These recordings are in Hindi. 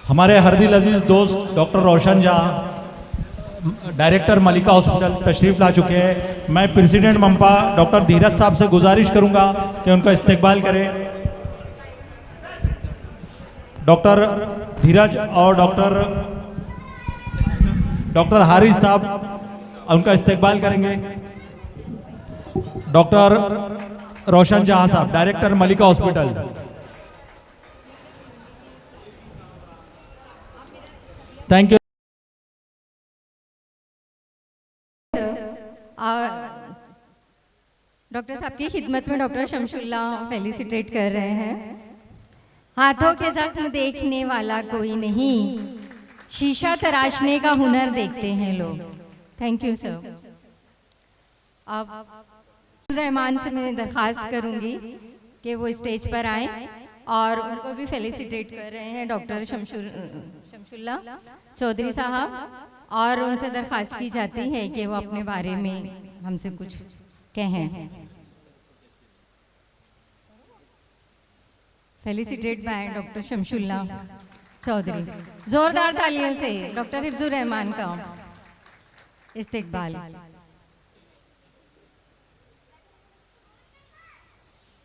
हमारे हरदिल अजीज दोस्त doctor Roshan Jha, director Malika hospital तशरीफ ला चुके हैं। मैं प्रेसिडेंट मंपा डॉक्टर धीरज साहब से गुजारिश करूंगा कि उनका इस्तकबाल करें। डॉक्टर धीरज और डॉक्टर हारिस साहब उनका इस्तकबाल करेंगे। डॉक्टर रोशन झा साहब, director Malika Hospital. Thank you. Doctor साहब की खिदमत में डॉक्टर शमशुल्ला फेलिसिटेट कर रहे हैं। हाथों के जख्म देखने वाला कोई नहीं, शीशा तराशने का हुनर देखते हैं लोग। Thank you sir. अब रहमान से मैं दरख्वास्त करूंगी कि वो स्टेज पर आए और उनको भी फेलिसिटेट कर रहे हैं डॉक्टर शमशुल्ला चौधरी साहब, और उनसे दरख्वास्त की जाती है कि वो अपने बारे में हमसे कुछ कहें। Felicitate by doctor Shamshulla Chowdhury. जोरदार तालियों से डॉक्टर हिफ्जुर रहमान का इस्तकबाल।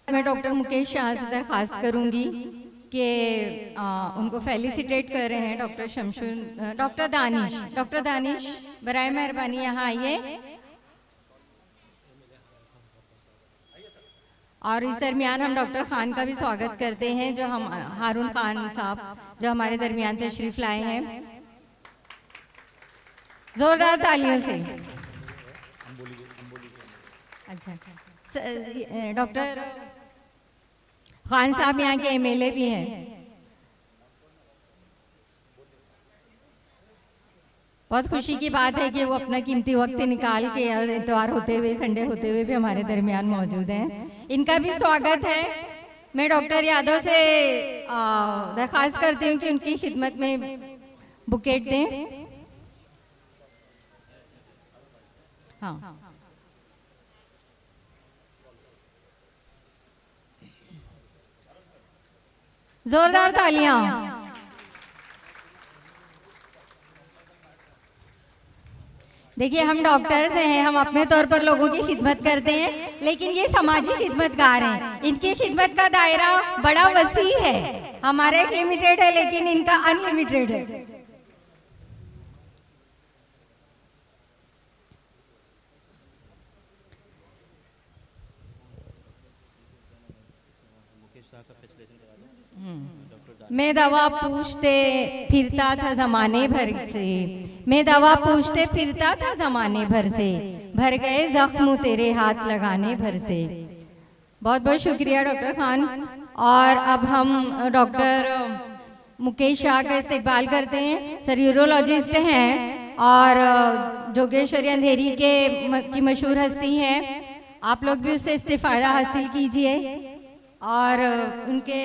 मैं डॉक्टर मुकेश शाह से दरख्वास्त करूंगी कि उनको फेलिसिटेट कर रहे हैं डॉक्टर दानिश बराए मेहरबानी यहाँ आइए। और इस दरमियान हम डॉक्टर खान का भी स्वागत करते हैं, जो हम हारून खान साहब जो हमारे दरमियान तशरीफ लाए हैं। जोरदार तालियों से। अच्छा, डॉक्टर खान साहब यहाँ के एमएलए भी हैं। बहुत खुशी की बात है कि वो अपना कीमती वक्त निकाल के इतवार होते हुए, संडे होते हुए भी हमारे दरमियान मौजूद हैं। इनका भी स्वागत है। मैं डॉक्टर यादव से दरख्वास्त करती हूँ कि उनकी खिदमत में बुकेट दें। हाँ, जोरदार तालियां। देखिए, हम डॉक्टर्स हैं, हम अपने तौर पर लोगों की खिदमत करते हैं, लेकिन ये समाजी खिदमतगार हैं। इनकी खिदमत का दायरा बड़ा वसी है। हमारा एक लिमिटेड है, लेकिन इनका अनलिमिटेड है। मैं दवा पूछते फिरता था जमाने भर से, मैं दवा पूछते फिरता था जमाने भर से, भर गए जख्म तेरे हाथ लगाने भर से। बहुत बहुत शुक्रिया डॉक्टर खान। और अब हम डॉक्टर मुकेश शाह का इस्तकबाल करते हैं। सर यूरोलॉजिस्ट हैं और जोगेश्वरी अंधेरी की मशहूर हस्ती हैं। आप लोग भी उससे इस्तिफादा हासिल कीजिए। और उनके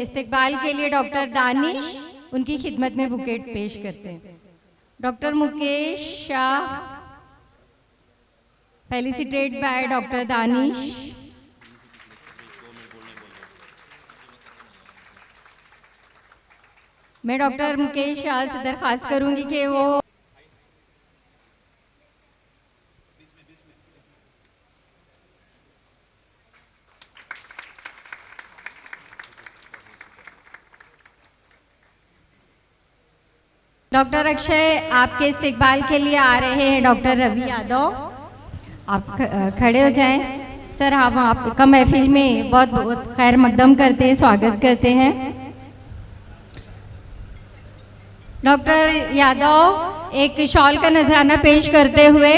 इस्तकबाल के लिए डॉक्टर दानिश उनकी खिदमत में बुकेट पेश करते हैं। Doctor Mukesh Shah, felicitate by doctor Danish. मैं डॉक्टर मुकेश शाह से दरख्वास्त करूंगी कि वो डॉक्टर अक्षय आपके इस्तकबाल के लिए आ रहे हैं। डॉक्टर रवि यादव, आप खड़े हो जाएं। सर, हम आपका महफिल में बहुत बहुत खैर मकदम करते हैं, स्वागत करते हैं। डॉक्टर यादव एक शॉल का नजराना पेश करते हुए,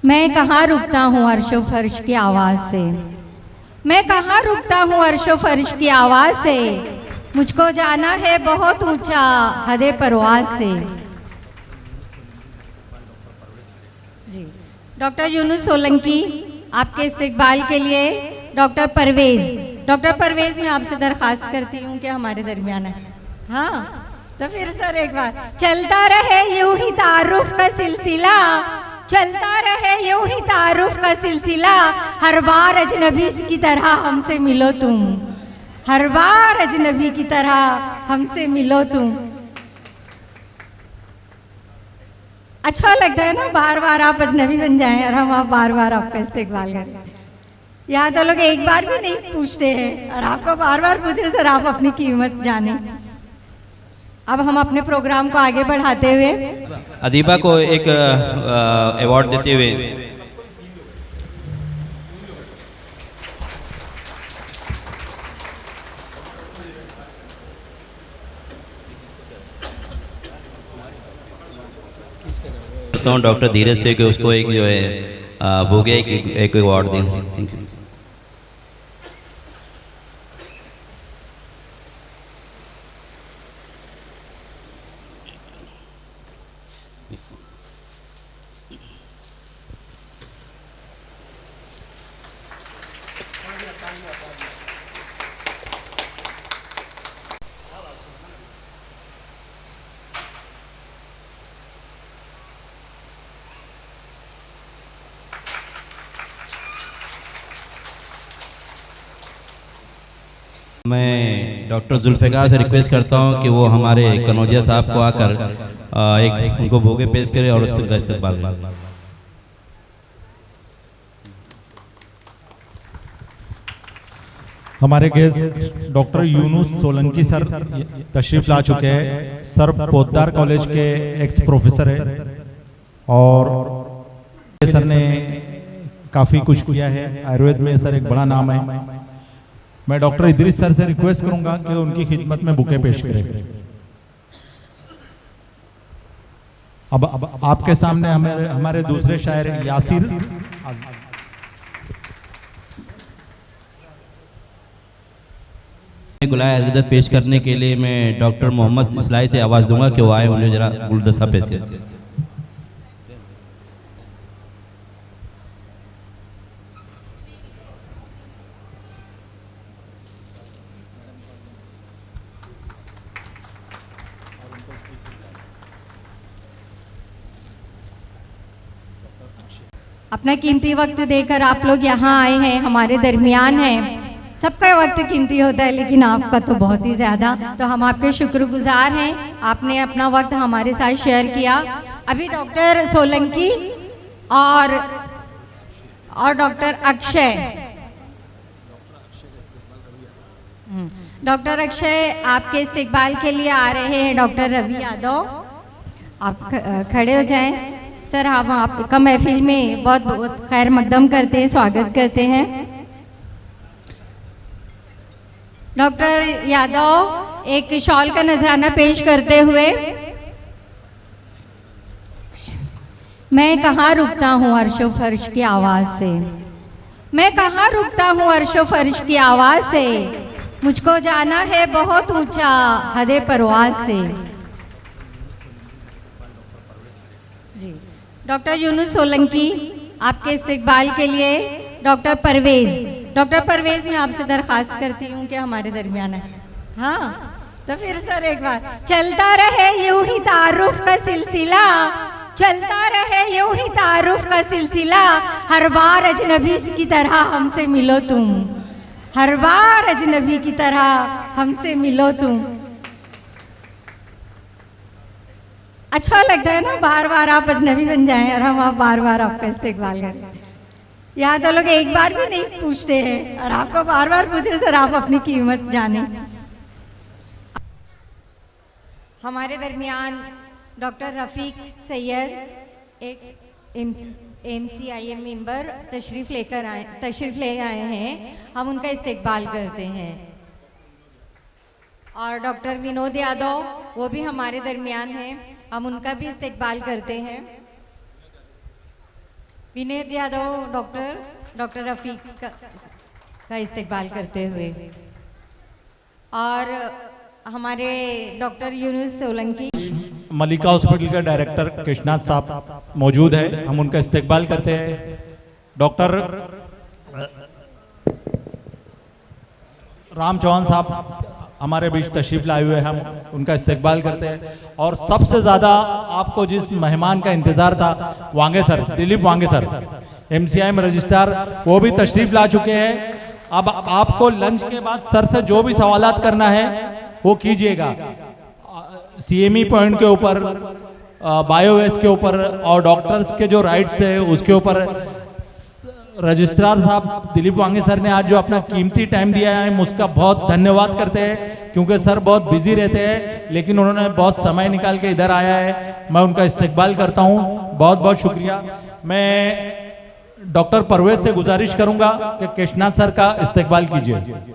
मैं कहाँ रुकता हूँ अर्शो फर्श की आवाज़ से, मैं कहाँ रुकता हूँ अर्शो फर्श की आवाज़ से, मुझको जाना है बहुत ऊंचा हदे परवाज से। जी, डॉक्टर यूनुस सोलंकी आपके इस्तकबाल के लिए डॉक्टर परवेज मैं आपसे दरख्वास्त करती हूँ कि हमारे दरमियान है। हाँ, तो फिर सर एक बार चलता रहे यूं ही तारुफ का सिलसिला, चलता रहे यूं ही तारुफ का सिलसिला, हर बार अजनबी की तरह हमसे मिलो तुम, हर बार अजनबी की तरह हमसे मिलो तुम। अच्छा लगता है ना, बार बार आप अजनबी बन जाएं और हम आप बार बार आपका इस्तेकबाल करें। यहाँ तो लोग एक बार भी नहीं पूछते हैं और आपको बार बार पूछ रहे सर, आप अपनी कीमत जाने। अब हम अपने प्रोग्राम को आगे बढ़ाते हुए अदीबा को एक अवार्ड देते हुए करता हूँ डॉक्टर धीरज से कि उसको एक जो है वो गया एक अवार्ड दें। Thank you. मैं डॉक्टर जुल्फ़िकार से रिक्वेस्ट करता हूं कि वो हमारे कनौजिया साहब को आकर एक उनको भोगे पेश करें और उसका इस्तेमाल करें। हमारे guest doctor Yunus Solanki sir तशरीफ ला चुके हैं। सर पोद्दार कॉलेज के एक्स प्रोफेसर है और सर ने काफ़ी कुछ किया है आयुर्वेद में। सर एक बड़ा नाम है। मैं डॉक्टर इदरीस सर से रिक्वेस्ट करूंगा कि उनकी खिदमत में बुके पेश करें। अब आपके सामने हमारे दूसरे शायर यासिर गुलाय अक़ीदत पेश करने के लिए मैं डॉक्टर मोहम्मद इस्लाई से आवाज़ दूंगा कि वो आए, उन्हें जरा गुलदस्ता पेश करें। अपना कीमती वक्त देकर आप लोग यहाँ आए हैं, हमारे दरमियान हैं। सबका वक्त कीमती होता है लेकिन आपका तो बहुत ही ज़्यादा, तो हम आपके शुक्रगुजार हैं। आपने अपना वक्त हमारे साथ शेयर किया। अभी डॉक्टर सोलंकी और डॉक्टर अक्षय, डॉक्टर अक्षय आपके इस्तकबाल के लिए आ रहे हैं। डॉक्टर रवि यादव, आप खड़े हो जाएं। सर हम आपका महफिल में बहुत बहुत खैर मकदम करते हैं, स्वागत करते हैं। डॉक्टर यादव एक शॉल का नजराना पेश करते हुए, मैं कहाँ रुकता हूँ अर्शो फर्श की आवाज़ से, मैं कहाँ रुकता हूँ अर्शो फर्श की आवाज़ से, मुझको जाना है बहुत ऊंचा हदे परवाज़ से। जी डॉक्टर यूनुस सोलंकी आपके इस्तकबाल के लिए डॉक्टर परवेज़ मैं आपसे दरख्वास्त करती हूँ कि हमारे दरमियान है। हाँ तो फिर सर एक बार, चलता रहे यूं ही तारुफ का सिलसिला, चलता रहे यूं ही तारुफ का सिलसिला, हर बार अजनबी की तरह हमसे मिलो तुम, हर बार अजनबी की तरह हमसे मिलो तुम। अच्छा लगता है ना, बार बार आप अजनबी बन जाएं और हम आप बार बार आपका इस्तेकबाल करें। यहाँ तो लोग एक बार भी नहीं पूछते हैं और आपको बार बार पूछ रहे सर, आप अपनी कीमत जाने। हमारे दरमियान डॉक्टर रफ़ीक सैयद, एक MCIM मेंबर तशरीफ़ ले आए हैं। हम उनका इस्तकबाल करते हैं। और डॉक्टर विनोद यादव वो भी हमारे दरमियान हैं, हम उनका भी इस्तकबाल करते हैं। विनोद यादव डॉक्टर रफ़ीक का इस्तकबाल करते हुए, और हमारे डॉक्टर यूनुस सोलंकी मलिका हॉस्पिटल के डायरेक्टर कृष्णा साहब मौजूद है, हम उनका इस्तकबाल करते हैं। डॉक्टर राम चौहान साहब हमारे बीच तशरीफ लाए हुए हैं, हम उनका इस्तकबाल करते हैं। और सबसे ज़्यादा आपको जिस मेहमान का इंतज़ार था, वांगे सर, दिलीप वांगे सर, MCIM रजिस्ट्रार, वो भी तशरीफ ला चुके हैं। अब आपको लंच के बाद सर से जो भी सवालात करना है वो कीजिएगा, CME पॉइंट के ऊपर, बायोवेस्ट के ऊपर और डॉक्टर्स के जो राइट्स है उसके ऊपर। रजिस्ट्रार साहब दिलीप वांगे सर ने आज जो अपना कीमती टाइम दिया है, हम उसका बहुत धन्यवाद करते हैं, क्योंकि सर बहुत बिजी रहते हैं, लेकिन उन्होंने बहुत समय निकाल के इधर आया है। मैं उनका इस्तकबाल करता हूं, बहुत बहुत शुक्रिया। मैं डॉक्टर परवेज से गुजारिश करूंगा कि कृष्णनाथ सर का इस्तकबाल कीजिए।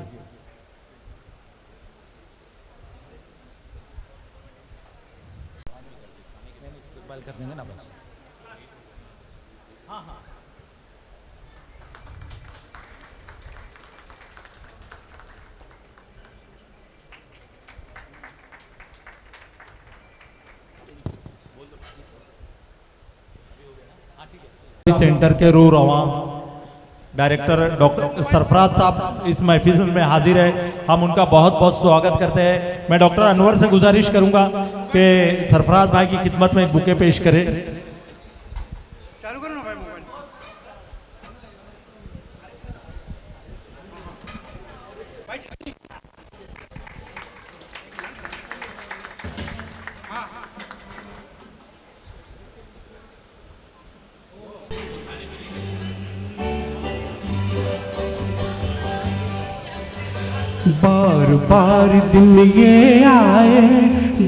सेंटर के रू रवा डायरेक्टर डॉक्टर सरफराज साहब इस महफिल में हाजिर है, हम उनका बहुत बहुत स्वागत करते हैं। मैं डॉक्टर अनवर से गुजारिश करूंगा कि सरफराज भाई की खिदमत में एक बुके पेश करें। चालू करो ना भाई मोबाइल। बार बार दिल ये आए,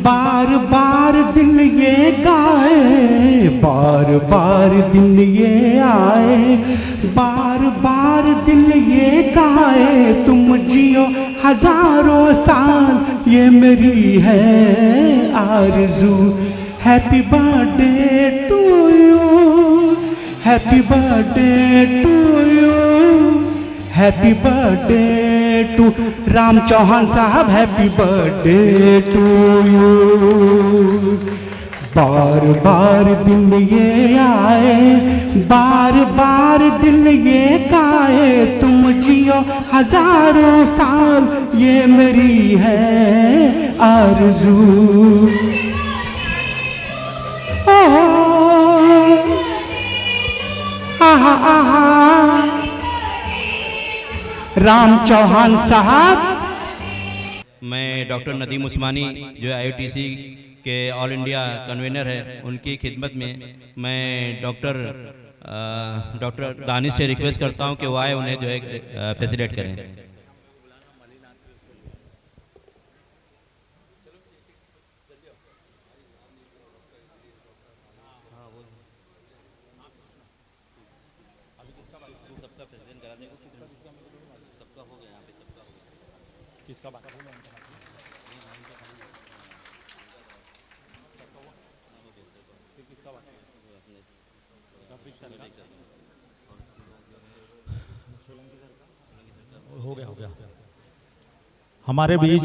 बार बार दिल ये गाए, बार बार दिल ये आए, बार बार दिल ये गाए, तुम जियो हजारों साल ये मेरी है आरज़ू। Happy birthday to you, happy birthday to you, happy birthday to Ram Chauhan साहब, हैप्पी बर्थडे टू यू। बार बार दिल ये आए, बार बार दिल ये गाए, तुम जियो हजारों साल ये मेरी है आरज़ू। आहा आहा राम चौहान साहब। मैं डॉक्टर नदीम उस्मानी जो IUTC के ऑल इंडिया कन्वीनर है, उनकी खिदमत में मैं डॉक्टर दानिश से रिक्वेस्ट करता हूं कि वो आए, उन्हें जो है फैसिलिटेट करें। हो गया। हमारे बीच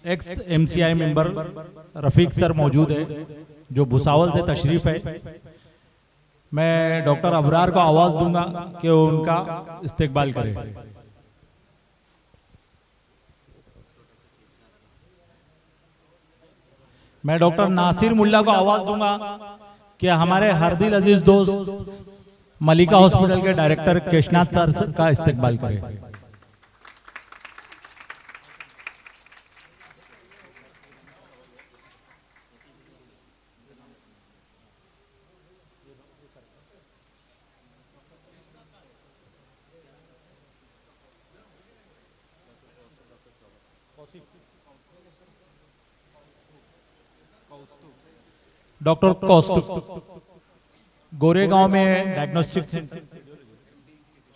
ex MCI member Rafiq sir मौजूद है, जो भुसावल से तशरीफ है। मैं डॉक्टर अबरार को आवाज दूंगा कि वो उनका इस्तकबाल करें। मैं डॉक्टर नासिर मुल्ला को आवाज दूंगा कि हमारे हरदिल अजीज दोस्त मलिका हॉस्पिटल के डायरेक्टर कृष्णनाथ सर का इस्तकबाल करें। डॉक्टर कौस्तुभ गोरेगांव में डायग्नोस्टिक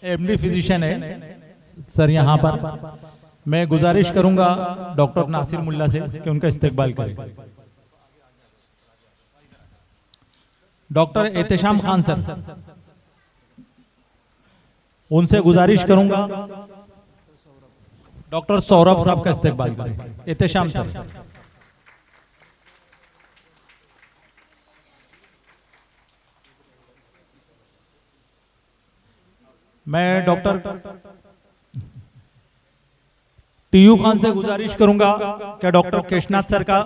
MD फिजिशियन है सर यहाँ पर। मैं गुजारिश करूंगा डॉक्टर नासिर मुल्ला से कि उनका इस्तकबाल करें। डॉक्टर एहतेशाम खान सर, उनसे गुजारिश करूंगा डॉक्टर सौरभ साहब का इस्तकबाल करें। एहतेशाम सर। मैं डॉक्टर टीयू खान से गुजारिश करूंगा कि डॉक्टर कृष्णनाथ सर का,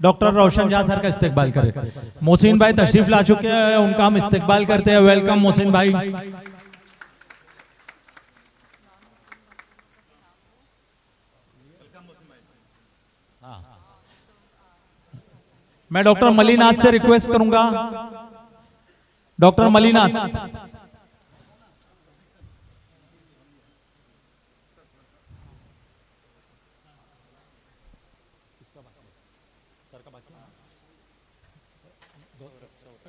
डॉक्टर रोशन झा सर का इस्तेकबाल करें। मोहसिन भाई तशरीफ ला चुके हैं, उनका हम इस्तेकबाल करते हैं। वेलकम मोहसिन भाई। मैं डॉक्टर मलिनाथ से रिक्वेस्ट करूंगा, डॉक्टर मलिनाथ।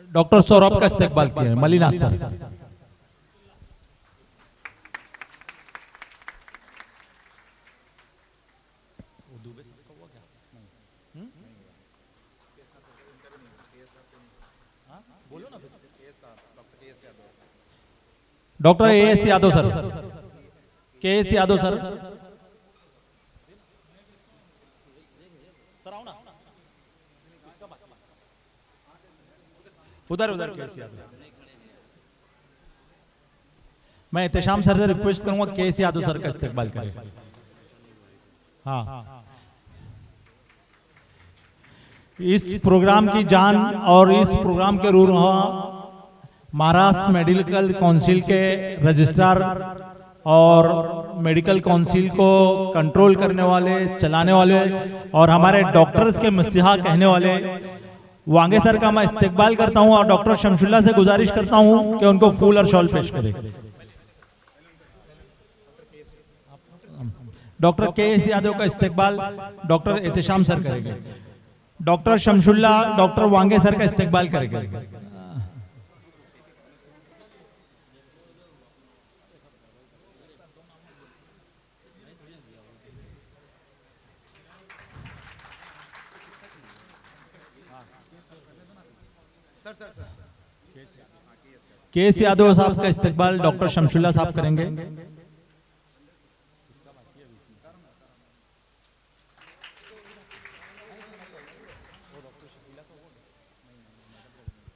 डॉक्टर सौरभ का इस्तेकबाल किया है, Malinath sir. Doctor A S Yadav sir, K S Yadav sir. उधर उधर केएस यादव। मैं एहतशाम सर से रिक्वेस्ट करूंगा केएस यादव सर का इस्तेकबाल करें। हाँ, इस प्रोग्राम की जान और इस प्रोग्राम के रूह महाराष्ट्र मेडिकल काउंसिल के रजिस्ट्रार और मेडिकल काउंसिल को कंट्रोल करने वाले, चलाने वाले और हमारे डॉक्टर्स के मसीहा कहने वाले वांगे सर का मैं इस्तेकबाल करता हूं और डॉक्टर शमशुल्ला से गुजारिश करता हूं कि उनको फूल और शॉल पेश करें। डॉक्टर केएस यादव का इस्तेकबाल डॉक्टर एहतशाम सर करेंगे। डॉक्टर शमशुल्ला डॉक्टर वांगे सर का इस्तेकबाल करेंगे। केएस यादव साहब का इस्तेकबाल डॉक्टर शमशुल्ला साहब करेंगे।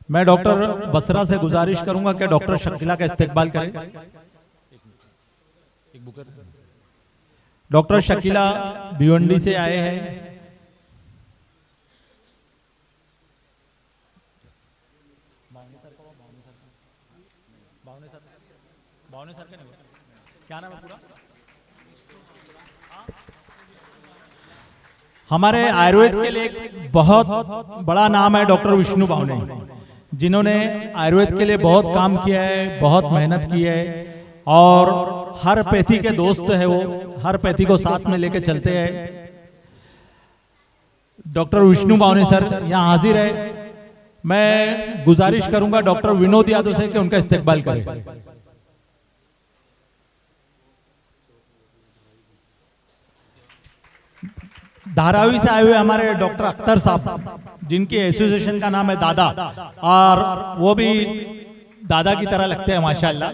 मैं डॉक्टर बसरा से गुजारिश करूंगा कि डॉक्टर शकीला का इस्तेकबाल करें। डॉक्टर शकीला भिवंडी से आए हैं। क्या नाम है पूरा? हमारे आयुर्वेद के लिए एक बहुत बड़ा नाम है डॉक्टर विष्णु बावने, जिन्होंने आयुर्वेद के लिए बहुत काम किया है, बहुत मेहनत की है और हर पैथी के दोस्त है वो, हर पैथी को साथ में लेके चलते हैं। डॉक्टर विष्णु बावने सर यहाँ हाजिर है। मैं गुजारिश करूंगा डॉक्टर विनोद यादव से कि उनका इस्तेकबाल करें। धारावी से आए हुए हमारे डॉक्टर अख्तर साहब, जिनकी एसोसिएशन का नाम है दादा, और वो भी दादा की तरह लगते हैं माशाल्लाह,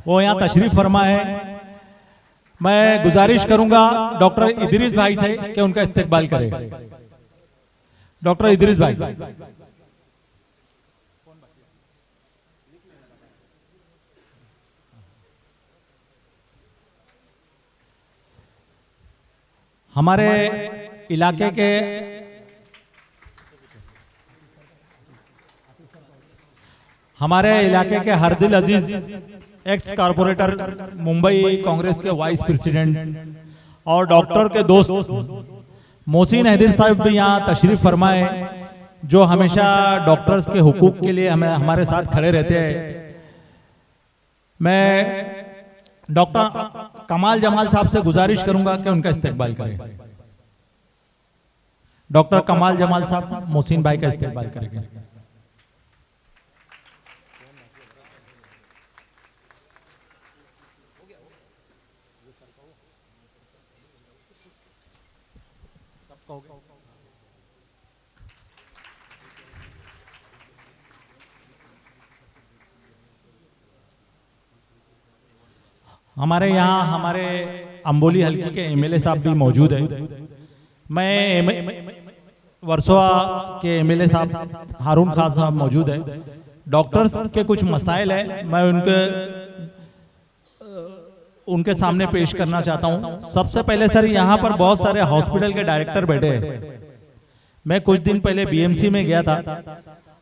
वो यहाँ तशरीफ फरमा है। मैं गुजारिश करूंगा डॉक्टर इदरीस भाई से कि उनका इस्तेकबाल करें। डॉक्टर इदरीस भाई। हमारे इलाके के हरदिल अजीज, एक्स कारपोरेटर मुंबई कांग्रेस के वाइस प्रेसिडेंट और डॉक्टर के दोस्त मोहसिन हैदर साहब भी यहाँ तशरीफ फरमाए, जो हमेशा डॉक्टर्स के हुकूक के लिए हमें हमारे साथ खड़े रहते हैं। मैं डॉक्टर कमाल जमाल साहब से गुजारिश करूंगा कि उनका इस्तेकबाल करें। डॉक्टर कमाल जमाल साहब मोहसिन भाई का इस्तेकबाल करेंगे। हमारे यहाँ हमारे अंबोली हल्के के एमएलए साहब भी मौजूद है। मैं वर्सोवा के एमएलए साहब हारून खान साहब मौजूद है। डॉक्टर्स के कुछ मसाइल है, मैं उनके उनके सामने पेश करना चाहता हूं। सबसे पहले सर, यहाँ पर बहुत सारे हॉस्पिटल के डायरेक्टर बैठे हैं। मैं कुछ दिन पहले बीएमसी में गया था।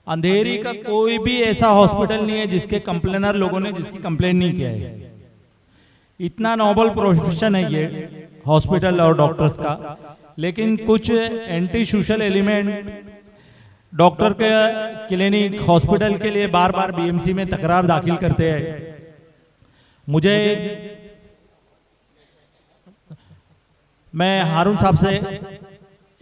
अंधेरी का कोई भी ऐसा हॉस्पिटल नहीं है जिसके कंप्लेनर लोगों ने जिसकी कंप्लेन नहीं किया है। इतना नोबल प्रोफेशन है ये हॉस्पिटल और डॉक्टर्स का, लेकिन कुछ एंटी सोशल एलिमेंट डॉक्टर के क्लिनिक हॉस्पिटल के लिए बार बार बीएमसी में तकरार दाखिल करते हैं। मैं हारून साहब से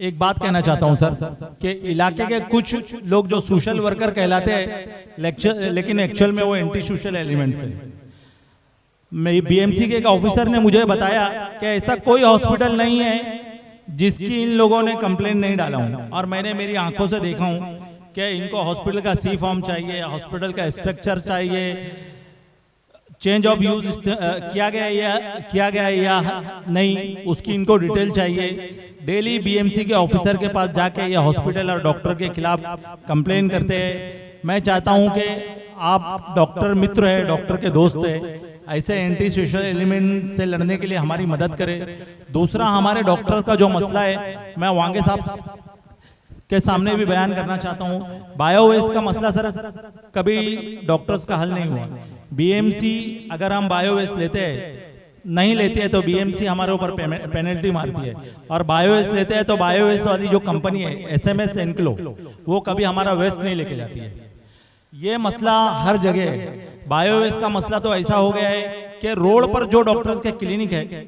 एक बात कहना चाहता हूं सर, कि इलाके के कुछ लोग जो सोशल वर्कर कहलाते हैं लेकिन एक्चुअल में वो एंटी सोशल एलिमेंट्स है। बीएमसी के एक ऑफिसर ने मुझे बताया कि ऐसा कोई हॉस्पिटल नहीं है जिसकी इन लोगों ने कंप्लेन नहीं डाला हूं, और मैंने मेरी आंखों से देखा हूं कि इनको हॉस्पिटल का सी फॉर्म चाहिए, हॉस्पिटल का स्ट्रक्चर चाहिए, चेंज ऑफ यूज किया गया या नहीं उसकी इनको डिटेल चाहिए। डेली बीएमसी के ऑफिसर के पास जाके ये हॉस्पिटल और डॉक्टर के खिलाफ कंप्लेन करते हैं। मैं चाहता हूं कि आप डॉक्टर मित्र है, डॉक्टर के दोस्त है, ऐसे एंटी सोशल एलिमेंट से लड़ने के लिए हमारी मदद करें। दूसरा, हमारे डॉक्टर का जो मसला है, मैं वांगे साहब के सामने भी बयान करना चाहता हूं। बायोवेस्ट का मसला सर कभी डॉक्टर्स का हल नहीं हुआ। बीएमसी अगर हम बायोवेस्ट नहीं लेते हैं तो बीएमसी हमारे ऊपर पेनल्टी मारती है, और बायोवेस्ट लेते हैं तो बायोवेस्ट वाली जो कंपनी है एसएमएस एनक्लो, वो कभी हमारा वेस्ट नहीं लेके जाती है। ये मसला हर जगह है। बायोवेस्ट का मसला तो ऐसा हो गया है कि रोड पर जो डॉक्टर्स के क्लिनिक है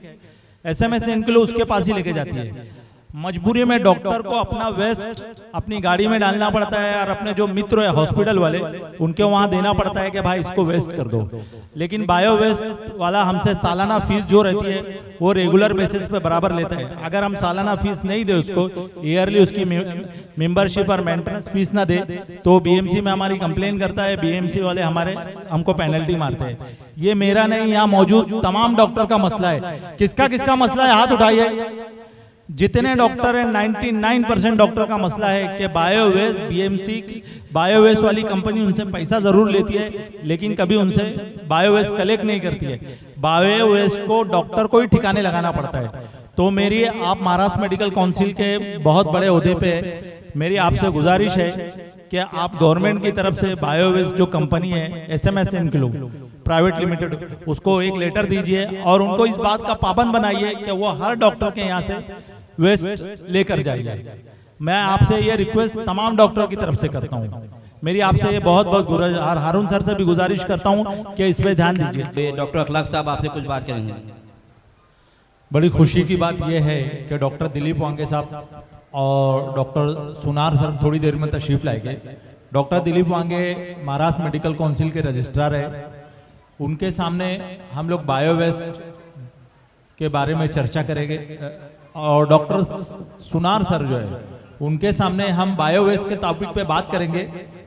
एसएमएस एनक्लो उसके पास ही लेके जाती है। मजबूरी में डॉक्टर को अपना वेस्ट अपनी गाड़ी में डालना पड़ता है, और अपने जो मित्र है हॉस्पिटल वाले उनके वहां देना पड़ता है कि भाई इसको वेस्ट कर दो। लेकिन बायो वेस्ट वाला हमसे सालाना फीस जो रहती है वो रेगुलर बेसिस पे बराबर लेता है। अगर हम सालाना फीस नहीं दे उसको, ईयरली उसकी मेंबरशिप और मेंटेनेंस फीस ना दे, तो बीएमसी में हमारी कंप्लेन करता है, बीएमसी वाले हमको पेनल्टी मारते हैं। ये मेरा नहीं, यहाँ मौजूद तमाम डॉक्टर का मसला है। किसका मसला है, हाथ उठाइए। जितने डॉक्टर हैं 99% डॉक्टर का मसला है कि बायोवेस्ट, बीएमसी बायोवेस्ट वाली कंपनी उनसे पैसा जरूर लेती है, लेकिन कभी उनसे बायोवेस्ट कलेक्ट नहीं करती है। बायोवेस्ट को डॉक्टर को ही ठिकाने लगाना पड़ता है। तो मेरी, आप महाराष्ट्र मेडिकल काउंसिल के बहुत बड़े ओहदे पे, मेरी आपसे गुजारिश है कि आप गवर्नमेंट की तरफ से बायोवेस्ट जो कंपनी है एसएमएस एनक्लो प्राइवेट लिमिटेड, उसको एक लेटर दीजिए और उनको इस बात का पाबंद बनाइए कि वो हर डॉक्टर के यहाँ से वेस्ट लेकर जाइए। मैं आपसे ये रिक्वेस्ट तमाम डॉक्टर की तरफ से करता हूँ। मेरी आपसे ये बहुत गुजारिश, और हारून सर से भी गुजारिश करता हूँ कि इस पे ध्यान दीजिए। डॉक्टर अखलाक साहब आपसे कुछ बात करेंगे। बड़ी खुशी की बात यह है कि डॉक्टर दिलीप वांगे साहब और डॉक्टर सुनार सर थोड़ी देर में तशरीफ लाएंगे। डॉक्टर दिलीप वांगे महाराष्ट्र मेडिकल काउंसिल के रजिस्ट्रार है। उनके सामने हम लोग बायोवेस्ट के बारे में चर्चा करेंगे, और डॉक्टर सुनार सर जो है उनके सामने हम बायोवेस्ट के टॉपिक पे बात करेंगे,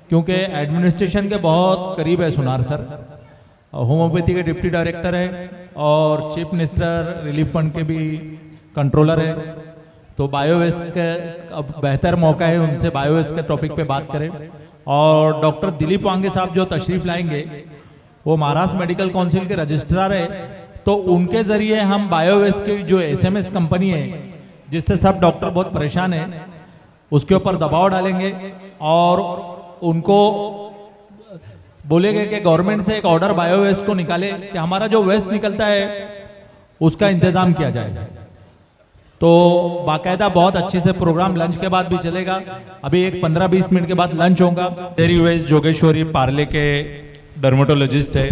क्योंकि एडमिनिस्ट्रेशन के बहुत करीब है सुनार सर। होम्योपैथी के डिप्टी डायरेक्टर है और चीफ मिनिस्टर रिलीफ फंड के भी कंट्रोलर है। तो बायोवेस्ट के अब बेहतर मौका है उनसे बायोवेस्ट के टॉपिक पे बात करें। और डॉक्टर दिलीप वांगे साहब जो तशरीफ लाएंगे वो महाराष्ट्र मेडिकल काउंसिल के रजिस्ट्रार है, तो उनके जरिए हम बायोवेस्ट की जो एसएमएस कंपनी है जिससे सब डॉक्टर बहुत परेशान है उसके ऊपर दबाव डालेंगे, और उनको बोलेंगे कि गवर्नमेंट से एक ऑर्डर बायोवेस्ट को निकाले कि हमारा जो वेस्ट निकलता है उसका इंतजाम किया जाए। तो बाकायदा बहुत अच्छे से प्रोग्राम लंच के बाद भी चलेगा। अभी एक 15-20 मिनट के बाद लंच होगा। डेरी वेस्ट जोगेश्वरी पार्ले के डर्मेटोलॉजिस्ट है,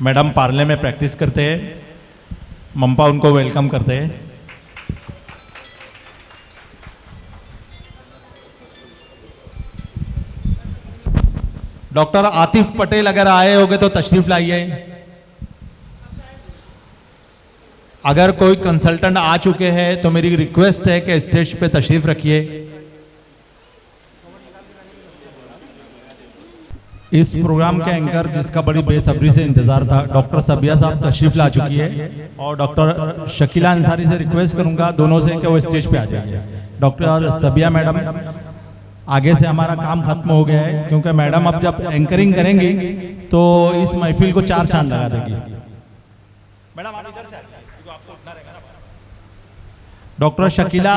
मैडम पार्ले में प्रैक्टिस करते हैं। मंपा उनको वेलकम करते हैं। डॉक्टर आतिफ पटेल अगर आए होंगे तो तशरीफ लाइए। अगर कोई कंसल्टेंट आ चुके हैं तो मेरी रिक्वेस्ट है कि स्टेज पे तशरीफ रखिए। इस प्रोग्राम के एंकर जिसका बड़ी बेसब्री से इंतजार था, डॉक्टर सबिया साहब तशरीफ ला चुकी है, और डॉक्टर शकीला अंसारी से रिक्वेस्ट करूंगा दोनों से कि वो स्टेज पे आ जाइए। डॉक्टर सबिया मैडम, आगे से हमारा काम खत्म हो गया है, क्योंकि मैडम अब जब एंकरिंग करेंगी तो इस महफिल को 4 चांद लगा देगी। मैडम आप इधर से आइए, क्योंकि आपको उठना रहेगा ना। डॉक्टर शकीला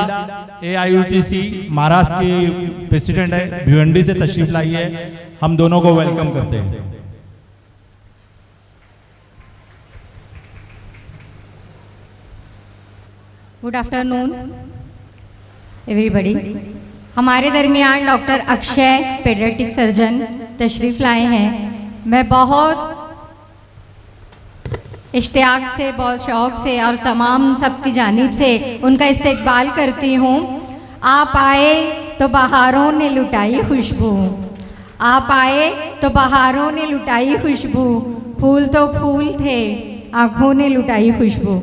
AIUTC महाराष्ट्र की प्रेसिडेंट है, भिवंडी से तशरीफ लाई है, हम दोनों को वेलकम करते हैं। Good afternoon everybody. हमारे दरमियान डॉक्टर अक्षय पेडियाट्रिक सर्जन तशरीफ़ लाए हैं। मैं बहुत इश्तियाक से, बहुत शौक़ से और तमाम सबकी जानिब से उनका इस्तकबाल करती हूँ। आप आए तो बहारों ने लुटाई खुशबू, आप आए तो बहारों ने लुटाई खुशबू, फूल तो फूल थे, आँखों ने लुटाई खुशबू।